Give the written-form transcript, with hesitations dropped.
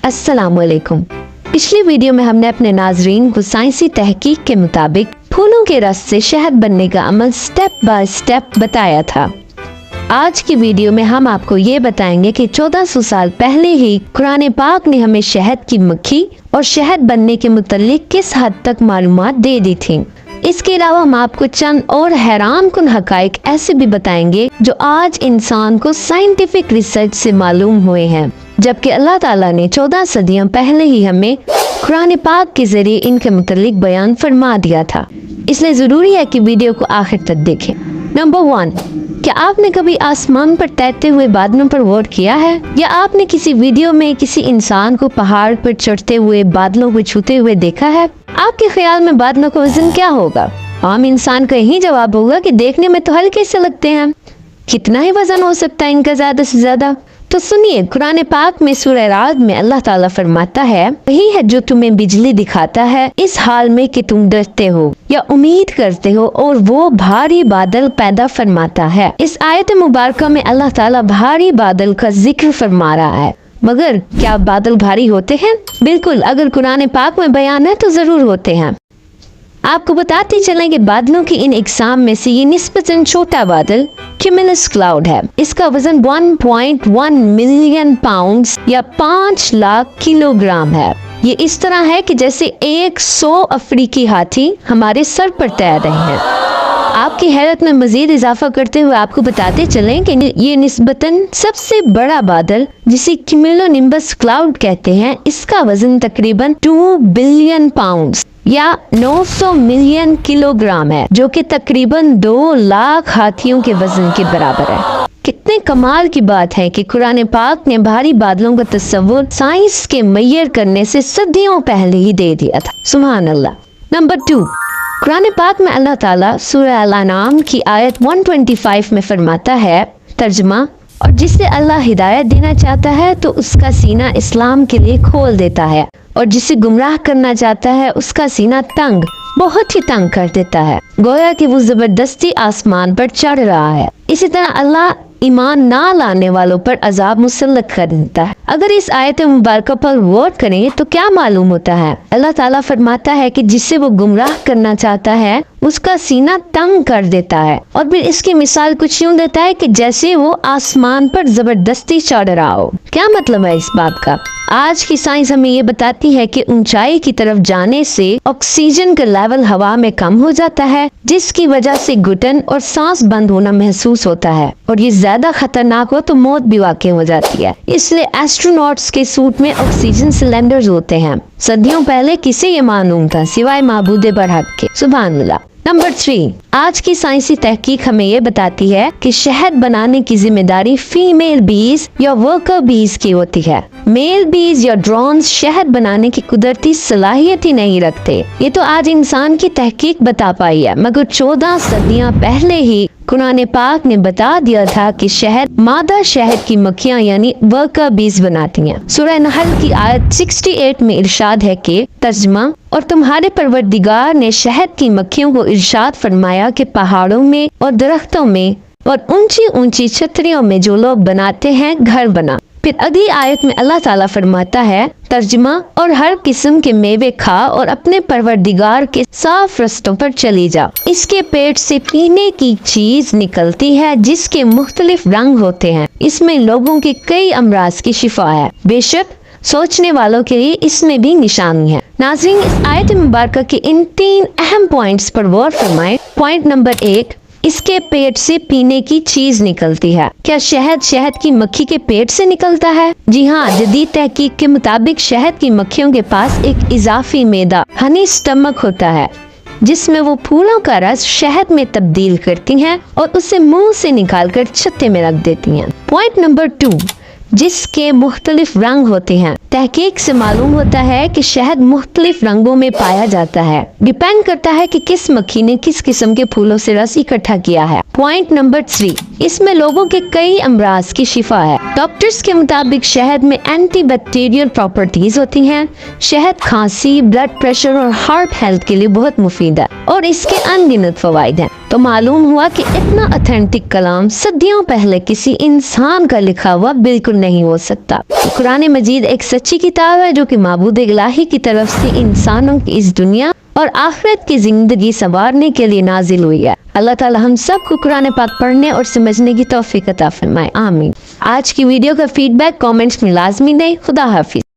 अस्सलामुअलैकुम। पिछली वीडियो में हमने अपने नाजरीन को साइंसी तहकीक के मुताबिक फूलों के रस से शहद बनने का अमल स्टेप बाय स्टेप बताया था। आज की वीडियो में हम आपको ये बताएंगे कि 1400 साल पहले ही कुरान पाक ने हमें शहद की मक्खी और शहद बनने के मुतालिक किस हद तक मालूमात दे दी थी। इसके अलावा हम आपको चंद और हैरान कुन हकाइक ऐसे भी बताएंगे जो आज इंसान को साइंटिफिक रिसर्च से मालूम हुए हैं, जबकि अल्लाह ताला ने 14 सदियां पहले ही हमें कुरान पाक के जरिए इनके मुतालिक बयान फरमा दिया था। इसलिए जरूरी है कि वीडियो को आखिर तक देखें। नंबर 1, क्या आपने कभी आसमान पर तैरते हुए बादलों पर गौर किया है, या आपने किसी वीडियो में किसी इंसान को पहाड़ पर चढ़ते हुए बादलों को छूते हुए देखा है? आपके ख्याल में बादलों का वजन क्या होगा? आम इंसान का यही जवाब होगा कि देखने में तो हल्के से लगते हैं, कितना ही वजन हो सकता है इनका ज्यादा से ज्यादा। तो सुनिए, कुरान पाक में सूरह राद में अल्लाह ताला फरमाता है, वही है जो तुम्हें बिजली दिखाता है इस हाल में कि तुम डरते हो या उम्मीद करते हो, और वो भारी बादल पैदा फरमाता है। इस आयत मुबारक में अल्लाह ताला भारी बादल का जिक्र फरमा रहा है, मगर क्या बादल भारी होते हैं? बिल्कुल, अगर कुरान पाक में बयान है तो जरूर होते हैं। आपको बताते चलें कि बादलों की इन इकसाम में से ये निस्बतन छोटा बादल क्यूमुलस क्लाउड है। इसका वजन 1.1 मिलियन पाउंड्स या 5 लाख किलोग्राम है। ये इस तरह है कि जैसे 100 अफ्रीकी हाथी हमारे सर पर तैर रहे हैं। आपकी हैरत में मजीद इजाफा करते हुए आपको बताते चलें कि ये निस्बतन सबसे बड़ा बादल, जिसे क्यूमुलोनिम्बस क्लाउड कहते हैं, इसका वजन तकरीबन 2 बिलियन पाउंड्स या 900 मिलियन किलोग्राम है, जो कि तकरीबन 2 लाख हाथियों के वजन के बराबर है। कितने कमाल की बात है कि कुरान पाक ने भारी बादलों का तस्वुर साइंस के मैयर करने से सदियों पहले ही दे दिया था। सुभान अल्लाह। नंबर 2, कुरान पाक में अल्लाह ताला सूरह अल-अनाम की आयत 125 में फरमाता है, तर्जुमा, और जिसे अल्लाह हिदायत देना चाहता है तो उसका सीना इस्लाम के लिए खोल देता है, और जिसे गुमराह करना चाहता है उसका सीना तंग, बहुत ही तंग कर देता है, गोया कि वो जबरदस्ती आसमान पर चढ़ रहा है। इसी तरह अल्लाह ईमान ना लाने वालों पर अजाब मुसल्लत कर देता है। अगर इस आयत मुबारक पर गौर करें तो क्या मालूम होता है? अल्लाह ताला फरमाता है कि जिससे वो गुमराह करना चाहता है उसका सीना तंग कर देता है, और फिर इसकी मिसाल कुछ यूं देता है कि जैसे वो आसमान पर जबरदस्ती चढ़ रहा हो। क्या मतलब है इस बात का? आज की साइंस हमें ये बताती है कि ऊंचाई की तरफ जाने से ऑक्सीजन का लेवल हवा में कम हो जाता है, जिसकी वजह से घुटन और सांस बंद होना महसूस होता है, और ये ज्यादा खतरनाक हो तो मौत भी वाक़ई हो जाती है। इसलिए एस्ट्रोनॉट्स के सूट में ऑक्सीजन सिलेंडर्स होते हैं। सदियों पहले किसे ये मालूम था सिवाय माबूदे बरहक के? सुभान अल्लाह। नंबर 3, आज की साइंसी तहकीक हमें ये बताती है कि शहद बनाने की जिम्मेदारी फीमेल बीज या वर्कर बीज की होती है। मेल बीज या ड्रोन्स शहद बनाने की कुदरती सलाहियत ही नहीं रखते। ये तो आज इंसान की तहकीक बता पाई है, मगर 14 सदियां पहले ही कुरान पाक ने बता दिया था कि शहद मादा शहद की मक्खियां यानी वर्कर बीज बनाती हैं। सूरह नहल की आयत 68 में इरशाद है कि, तर्जुमा, और तुम्हारे परवरदिगार ने शहद की मक्खियों को इरशाद फरमाया कि पहाड़ों में और दरख्तों में और ऊंची ऊंची छतरियों में जो लोग बनाते हैं घर बना। फिर अगली आयत में अल्लाह ताला फरमाता है, तर्जुमा, और हर किस्म के मेवे खा और अपने परवरदिगार के साफ रस्तों पर चली जा। इसके पेट से पीने की चीज निकलती है जिसके मुख्तलिफ रंग होते हैं। इसमें लोगों के कई अमराज की शिफा है। बेशक सोचने वालों के लिए इसमें भी निशानी है। नाज़रीन, इस आयत मुबारक के इन 3 अहम पॉइंट्स पर गौर फरमाएं। पॉइंट नंबर 1, इसके पेट से पीने की चीज निकलती है। क्या शहद की मक्खी के पेट से निकलता है? जी हाँ, जदीद तहकीक के मुताबिक शहद की मक्खियों के पास एक इजाफी मैदा हनी स्टमक होता है, जिसमें वो फूलों का रस शहद में तब्दील करती हैं और उसे मुंह से निकालकर छत्ते में रख देती हैं। पॉइंट नंबर 2, जिसके मुख्तलिफ रंग होते हैं। तहकीक से मालूम होता है कि शहद मुख्तलिफ रंगों में पाया जाता है। डिपेंड करता है कि किस मक्खी ने किस किस्म के फूलों से रस इकट्ठा किया है। पॉइंट नंबर 3, इसमें लोगों के कई अमराज की शिफा है। डॉक्टर्स के मुताबिक शहद में एंटी बैक्टीरियल प्रॉपर्टीज होती हैं। शहद खांसी, ब्लड प्रेशर और हार्ट हेल्थ के लिए बहुत मुफीद है और इसके अनगिनत फवाइद हैं। تو معلوم ہوا کہ اتنا اتھینٹک کلام صدیوں پہلے کسی انسان کا لکھا ہوا بالکل نہیں ہو سکتا۔ قرآن مجید ایک سچی کتاب ہے جو کہ معبود الہی کی طرف سے انسانوں کی اس دنیا اور آخرت کی زندگی سنوارنے کے لیے نازل ہوئی ہے۔ اللہ تعالی ہم سب کو قرآن پاک پڑھنے اور سمجھنے کی توفیق عطا فرمائے، آمین۔ آج کی ویڈیو کا فیڈ بیک کامنٹس میں لازمی دیں۔ خدا حافظ۔